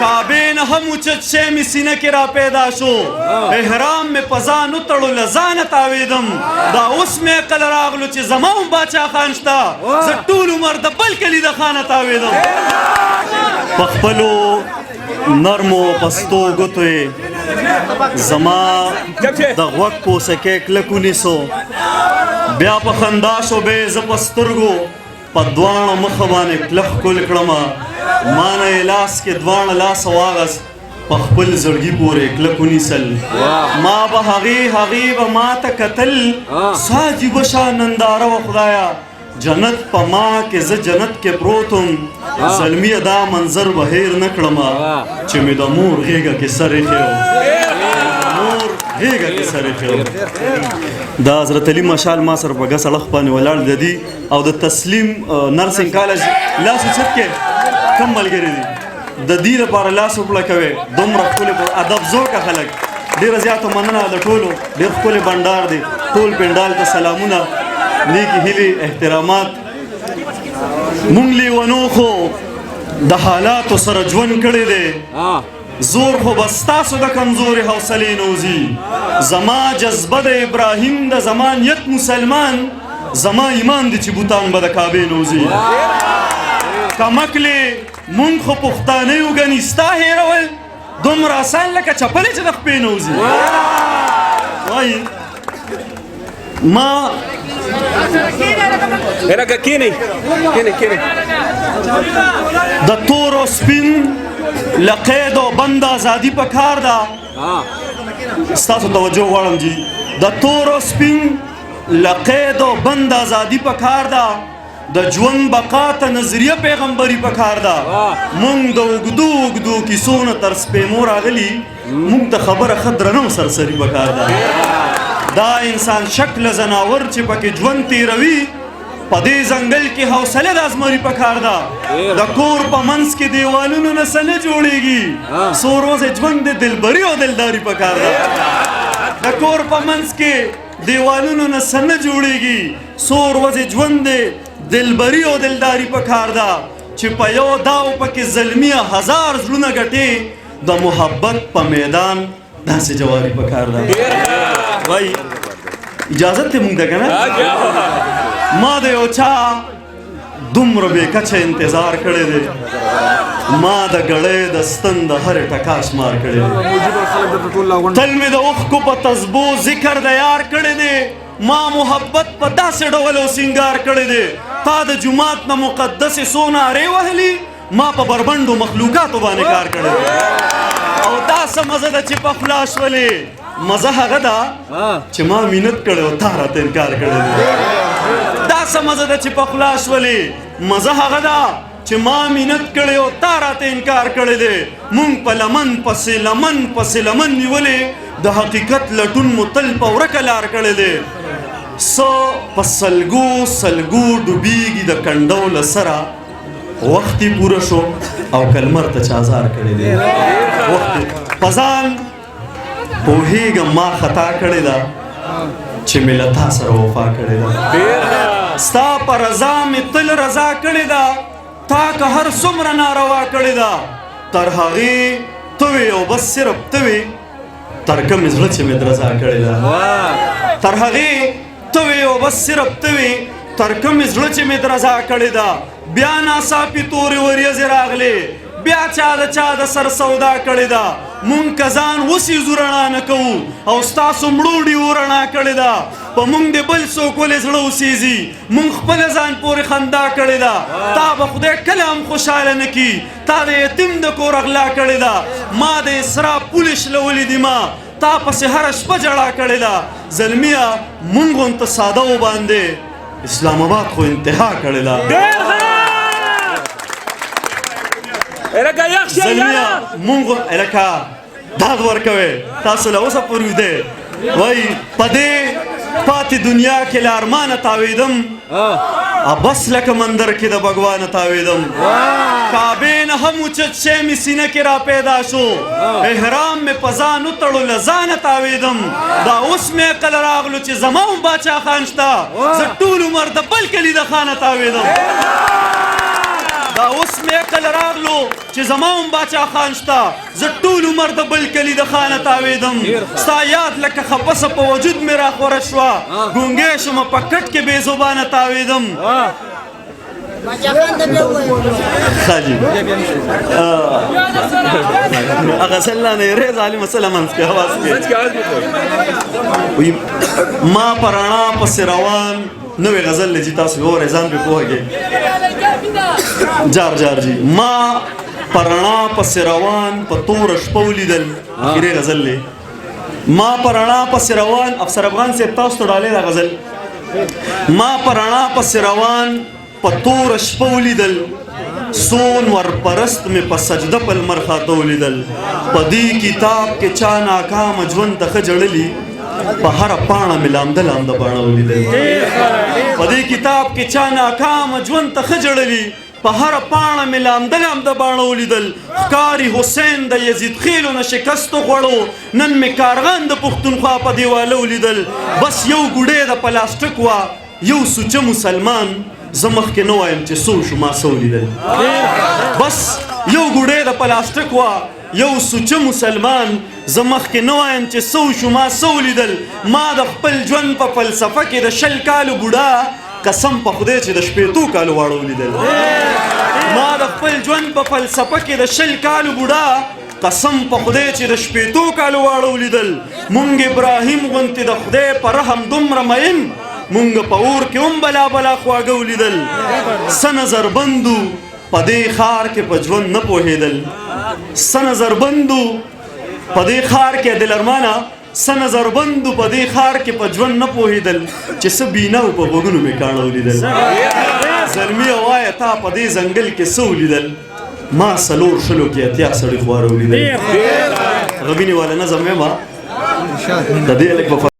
کعبے نه هم اوچت شی مې سینه کې را پیدا شو احرام مې په ځان وتړو له ځانه تاوېدم دا اوس مې عقل راغلو چې زما هم باچا خان شته زه ټول عمر د بل کلي د خانه تاوېدم په خپلو نرمو پستو ګوتو یې زما د غوږ پوسکې کلک ونیسو بیا په خندا شو بې زه په سترګو په دواړه مخه باندې کلک ښکل کړمه ما نه یې لاس کې دواړه لاسه واغست په خپل زړګي پورې کلک ونیسل ما به هغې به ما ته کتل څه عجیبه شان ننداره وه خدایه جنت په ما کې زه جنت کې پروت وم زلمیه دا منظر به هیر نه کړمه چې مې د مور غېږه کې سر ایښی مور غېږه کې سر ایښی دا حضرت علي مشال ما سره په ګس اړخ باندې ولاړ د دي او د تسلیم نرسنګ کالج لاس اوچت کې کم ملګري دي د دې لپاره لاس وپړه کوي دومره ښکلي ادب ذوقه خلک ډېره زیاته مننه د ټولو ډېر ښکلی بنډار دی ټول پنډال ته سلامونه نیکی هیلې احترامات مونږ لیونو خو د حالاتو سره ژوند کړی دی زور خو به ستاسو د کمزورې حوصلې نه وځي زما جذبه د ابراهیم د زما نیت مسلمان زما ایمان دی چې بوتان به د کعبې نه وځي کمکلې مونږ خو پښتانه یو ګنې ستا هېرول دومره اسان لکه چپلې چې د خپې نه وځي وایي ما د تور او سپین له قید او بند ازادي په کار ده ستاسو توجه غواړم جي د تور او سپین له قید او بند ازادي په کار ده د ژوند بقا ته نظریه پیغمبري په کار ده مونږ د اوږدو اوږدو کیسو نه تر سپېمو راغلي مونږ ته خبره ښه درنه او سرسري په کار ده دا انسان شکل زناور چې پکې ژوند تیروي په دې ځنګل کې حوصله د ازمري په کار ده د کور په منځ کې دیوالونو نه څه نه جوړېږي څو ورځې ژوند د دلبري او دلداري په کار ده د کور په منځ کې دیوالونو نه څه نه جوړېږي څو ورځې ژوند د دلبري او دلداري په کار ده چې په یو داو پکې زلمیه 1000 زړونه ګټې د محبت په میدان داسې جواري په کار ده وای اجازت ته مونږ ده که نه ما د یو چا دومره بې کچه انتظار کړی دی ما د ګړۍ د ستن د هرې ټکا شمار کړی دی تل مې د اوښکو په تسبو ذکر د یار کړی دی ما محبت په داسې ډول او سینګار کړی دی تا د جومات نه مقدسې څو نارې وهلي ما په بربنډو مخلوقاتو باندې کار کړی دی او دا څه مزه ده چې په خوله شولې مزه هغه ده چې ما مینت کړی او تا راته انکار کړی دی دا څه مزه ده چې په خوله شولې مزه هغه ده چې ما مینت کړی او تا راته انکار کړی دی مونږ په لمن پسې لمن نیولې د حقیقت لټون مو تل په ورکه لار کړی دی څه په سلګو ډوبېږي د کنډو له سره وخت یې پوره شو او کلمر ته چا ازار کړی دی وخت په ځان پوهېږم ما خطا کړې ده چې مې له تا سره وفا کړې ده ستا په رضا مې تل رضا کړې ده تا که هر څومره ناروا کړې ده تر هغې ته وې او بس صرف ته وې تر کومې زړه چې مې رضا کړې ده تر هغې ته وې او بس صرف ته وې تر کومې زړه چې مې رضا کړې ده بیا ناڅاپي تورې وریځې راغلې بیا چا د سر سودا کړې ده مونږ که ځان وسیځو رڼا نه کوو او ستاسو مړوډي ورڼا کړې ده په مونږ د بل څوک ولې زړه وسیځي مونږ خپله ځان پورې خندا کړې ده تا به خدای کله هم خوشحاله نه کي تا د یتیم د کور اغلا کړې ده ما د اسراف پولې شلولې دي ما تا پسې هره شپه جړا کړې ده زلمیه مونږ غونته ساده وباندې اسلام آباد خو انتها کړې ده زلمیه مونږ الکه داد ورکوي تاسو له اوسه پورې ویده وایي په دې پاتې دنیا کې له ارمانه تاوېدم بس لکه مندر کې د بګوانه تاوېدم کعبې نه هم اوچت شی مې سینه کې را پیدا شو احرام مې په ځان وتړو له ځانه تاوېدم دا اوس مې عقل راغلو چې زما هم باچا خان شته زه ټول عمر د بل کلي د خانه تاوېدم دا اوس مې عقل راغلو چې زما هم باچا خان شته زه ټول عمر د بل کلي د خانه تاوېدم ستا یاد لکه خپسه په وجود مې راخوره شوه ګونګی شومه په کټ کې بې زبانه تاوېدم ښه جي غزل نه یې ظالمه سله منځ کې حواس کې ما په رڼا پسې روان نوې غزل لجی تاسو وګورئ ځان پرې پوهېږئ جار جار جي ما په رڼا پسې روان په توره شپه ولیدل اخري غزل دی ما په رڼا پسې روان افسر افغان صاحب تاسو ته ډالۍ دا غزل ما په رڼا پسې روان په توره شپه ولیدل سون ورپرست مې په سجده په لمر خاته ولیدل په دې کتاب کې چا ناکامه ژوند ته ښه جړلي په هره پاڼه مې لامده لامده باڼه ولیدل په دې کتاب کې چا ناکامه ژوند ته ښه جړلي په هره پاڼه مې لامده لامده باڼه ولیدل ښکاري حسین د یزید خیلو نه شکستو خوړو نن مې کارغان د پښتونخوا په دیواله ولیدل بس یو ګوډی د پلاستیک وه یو سوچه مسلمان زه مخکې نه وایم چې څو شو ما څه ولیدل بس یو ګوډی د پلاستیک وه یو سوچه مسلمان زه مخکې نه وایم چې څه شو ما څه ولیدل ما د خپل ژوند په فلسفه کې د 20 کالو بوډا قسم په خدای چې د 15 کالو واړه ولیدل ما د خپل ژوند په فلسفه کې د 20 کالو بوډا قسم په خدای چې د 15 کالو واړه ولیدل مونږ ابراهیم غوندې د خدای په رحم دومره مین مونږ په اور کې هم بلا بلا خواږه ولیدل څه نظربندو په دې ښار کې په ژوند نه پوهېدل څه نظربندو په دې ښار کې دلرمانه څه نظربندو په دې ښار کې په ژوند نه پوهېدل چې څه بینه و په غوږونو مې کاڼه ولیدل زلمیه وایه تا په دې ځنګل کې څه ولیدل ما 4 شلو کې اتیا سړي خواره ولیدل غبینې والا نظم یم د دې لږ